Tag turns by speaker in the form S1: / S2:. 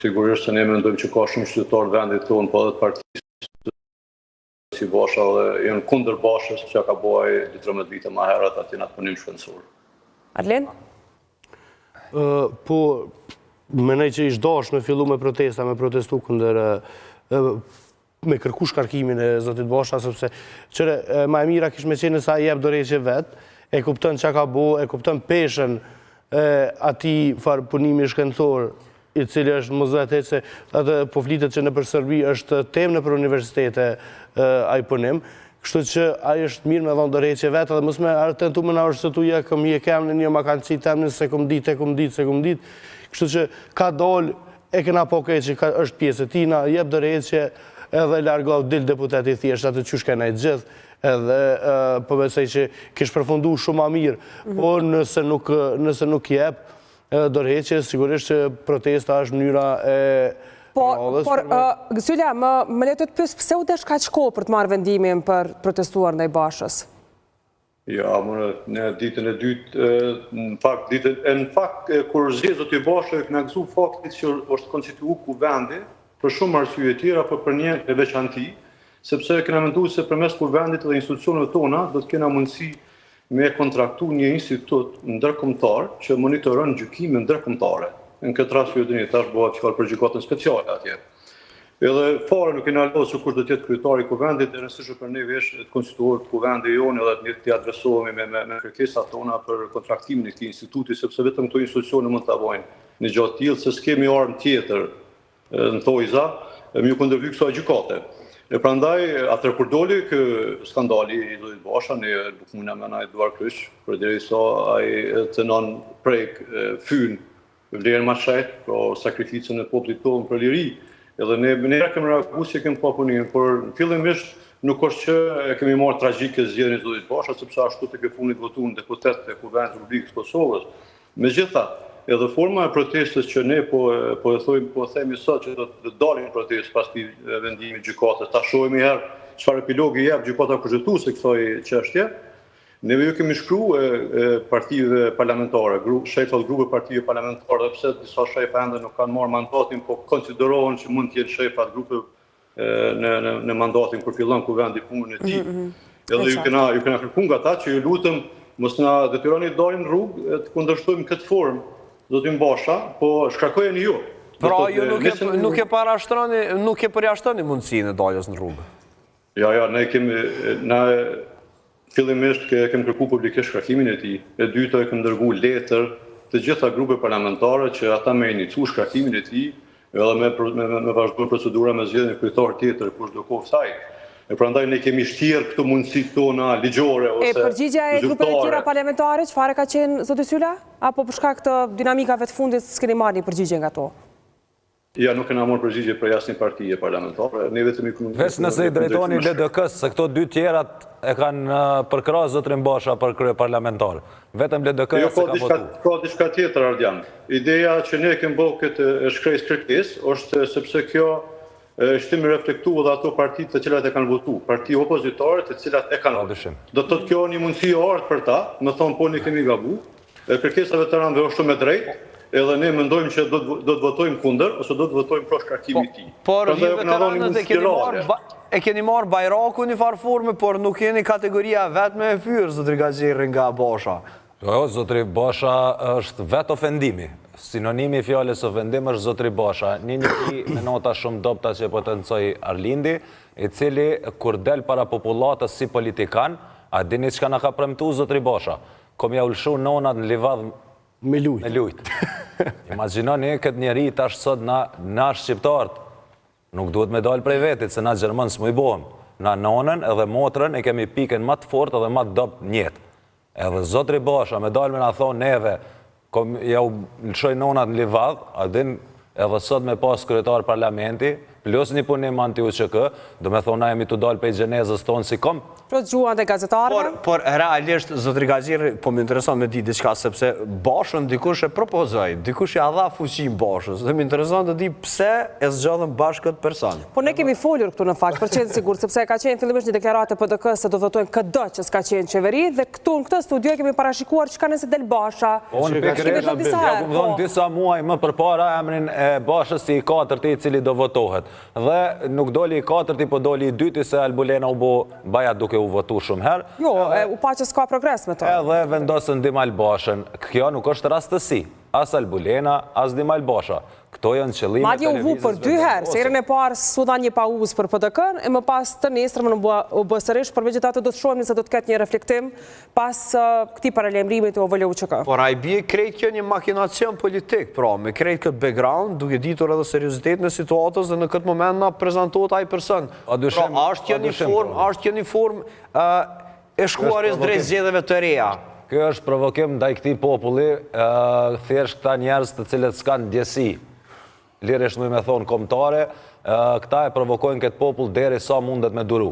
S1: Sigurisht se ne mendojmë që ka shumë qytetarë vendit tonë, po edhe të partisë si Basha dhe janë kundër Bashës që ka bëj 13 vite më herët aty në atë punim shkencor.
S2: Arlen?
S3: Po, mendoj që ish dash me fillu me protesta, me protestu kundër me kërku shkarkimin e zotit Basha, sepse qëre ma e mira kish me qenë sa jep dorëheqje vetë, e kupton që ka bo, e kupton peshen ati farë punimi shkencor, i cili është mëzvetet se atë po flitet që në për Serbi është temë në për universitete ai punim, kështu që ai është mirë me dhonë dorëheqje vetë dhe mësme tentu më në është ja këm je kem në një makan që i temë se këm dit, kështu që ka dollë e këna po kej që është pjesë e tina, jep dorëheqje edhe largoh dil deputeti thjesht atë që shkena i gjithë, edhe përvesej që kish përfundu shumë a mirë, po nëse nuk jep, dorëheqje, sigurisht që protesta është mënyra e radhës.
S2: Por, Gësylja, më letë të pysë, pëse u desh ka qko për të marrë vendimin për protestuar ndaj Bashës?
S1: Ja, në ditën e dytë, në fakt, kur zezët i Bashë e këna gëzu faktit që është konstituu ku vendi, për shumë arsye tjera, për një e veçanti, sepse këna mendu se përmes ku vendit dhe institucionëve tona, do të kena mundësi me kontraktu një institut ndërkombëtar që monitoron gjykime ndërkombëtare. Në këtë rast ju dini tash bëhet fjalë për gjykatën speciale atje. Edhe fare nuk kena lodhur se kush do të jetë kryetari i kuvendit, e rëndësishme për ne vesh të konstituohet kuvendi jonë edhe të adresohemi me kërkesat tona për kontraktimin e këtij instituti, sepse vetëm këto institucione mund ta bëjnë në gjatë tillë, se s'kemi armë tjetër në thojza, më kundërvy kësaj gjykate. E prandaj, atër kur doli kë skandali i zotit Basha, ne nuk muna me na i duar kryq, për deri sa ai të non prek fyn vlerën ma shajt, pra sakrificën e popullit tonë për liri. Edhe ne kemi reaguar si kemi pa punim, por fillimisht nuk është që kemi marrë tragjike zgjedhjen e zotit Basha, sepse ashtu të ke fundit votuan deputetët e Kuvendit të Republikës Kosovës. Megjithatë, edhe forma e protestës që ne po themi sot që do të dalin protestë pas këtij vendimi i gjykatës. Ta shohim herë çfarë epilogi jep gjykata kushtetuese kësaj çështje. Ne ju kemi shkruar partive parlamentare, shefat grupe partive parlamentare, dhe pse disa shefa ende nuk kanë marrë mandatin, po konsiderohen që mund të jenë shefat grupe në mandatin kur fillon kuvendi punën e tij. Edhe ju kena kërkuar nga ata që ju lutem mos na detyroni të dalim në rrugë të kundërshtojmë këtë formë zotin Basha, po shkarkojeni ju.
S4: Pra, ju nuk e përjashtoni mundësinë e daljes në rrugë?
S1: Ja, ne fillimisht kemi kërkuar publikisht shkarkimin e tij. E dyta e kemi dërguar letër të gjitha grupe parlamentare që ata me inicu shkarkimin e tij, edhe me vazhduar procedura me zgjedhjen e kryetar tjetër kush do kohë saj. E prandaj ne kemi shtjerë këto mundësitë tona ligjore ose
S2: zyrtare. E përgjigja e grupeve tjera parlamentare, çfarë ka qenë zoti Sylla? Apo për shkak të dinamikave të fundit s'keni marrë një përgjigje nga to?
S1: Ja, nuk kena marrë përgjigje për asnjë partie parlamentare. Ne vetëm
S4: veç nëse i drejtoni LDK-s, se këto dy tjerat e kanë përkrahas zotrin Basha për krye parlamentar. Vetëm LDK-ja se ka votuar.
S1: Ka diçka tjetër, Ardian. Ideja që ne kemi bërë këtë shkresë kërkesë është sepse kjo shtimi reflektuar dhe ato partitë të cilat e kanë votuar, parti opozitare të cilat e kanë votuar. Do të thotë kjo një mundësi e artë për ta, më thonë po ne kemi gabuar. Kërkesa e veteranëve është shumë e drejtë, edhe ne mendojmë që do të votojmë kundër ose do të votojmë pro shkarkimin e tij.
S4: Por ju veteranët e keni marrë bajraku në farë forme, por nuk jeni kategoria vetme e fyrë, zotri Gaxherri nga Basha. Jo, zotri Basha është vetë ofendimi. Sinonimi i fjalës ofendim është zotri Basha, një me nota shumë dobta që potencoj Arlindi, i cili kur del para popullatës si politikan, a dini çka na ka premtuar zotri Basha? Kom ja ulshu nonat në livadh me lujt. Imagjinoni këtë njeri tash sot na shqiptarët, nuk duhet me dalë prej vetit, se na Gjermën s'mu i bohem. Na nonën edhe motrën e kemi pikën më të fort edhe më të dopt njetë. Edhe zotri Basha me dalë me na thonë neve, ja u lëshoj nonat në livadh, a din edhe sot me pas kryetar parlamenti, plus një punim anti-UÇK, do me thona jemi të dalë pej gjenezës tonë si kom.
S2: Procedura dhe gazetarëve?
S4: Por realisht, zotri Gaziri, po më intereson me di diçka, sepse Bashën dikush e propozoi, dikush e dha fuqin Bashës, dhe më intereson të di pse e zgjodhën bashkë këtë person.
S2: Po ne kemi folur këtu në fakt, për qenë sigur, sepse ka qenë fillimisht një deklaratë PDK se do votojnë KD që s'ka qenë qeveri, dhe këtu në këtë studio kemi parashikuar që ka nëse del Basha.
S4: Unë pikërisht disa muaj më përpara emrin e Bashës si i katërti i cili do votohet. Dhe nuk doli i katërti, po doli i dyti se Albulena u bo baja duke u votu shumë herë.
S2: Jo, u pa që s'ka progres me to.
S4: Edhe vendosën Dimal Bashën. Kjo nuk është rastësi. As Albulena, as Dimal Basha. Këto janë qëllime
S2: Madje u vu për 2 herë, se herën e parë su dha një pauzë për PDK-n, e më pas të nesër më u bë sërish, por megjithatë do të shohim se do të ketë një reflektim pas këtij paralajmërimit të OVL-UÇK.
S4: Por ai bie krejt kjo një makinacion politik, pra, me krejt këtë background, duke ditur edhe seriozitetin e situatës dhe në këtë moment na prezantohet ai person. Pra, është kjo një formë e shkuaris drejt zgjedhjeve të reja. Kjo është provokim ndaj këtij populli, thjesht këta njerëz të cilët s'kan ndjesi, lirisht me thonë kombëtare, këta e provokojnë këtë popull deri sa mundet me duru.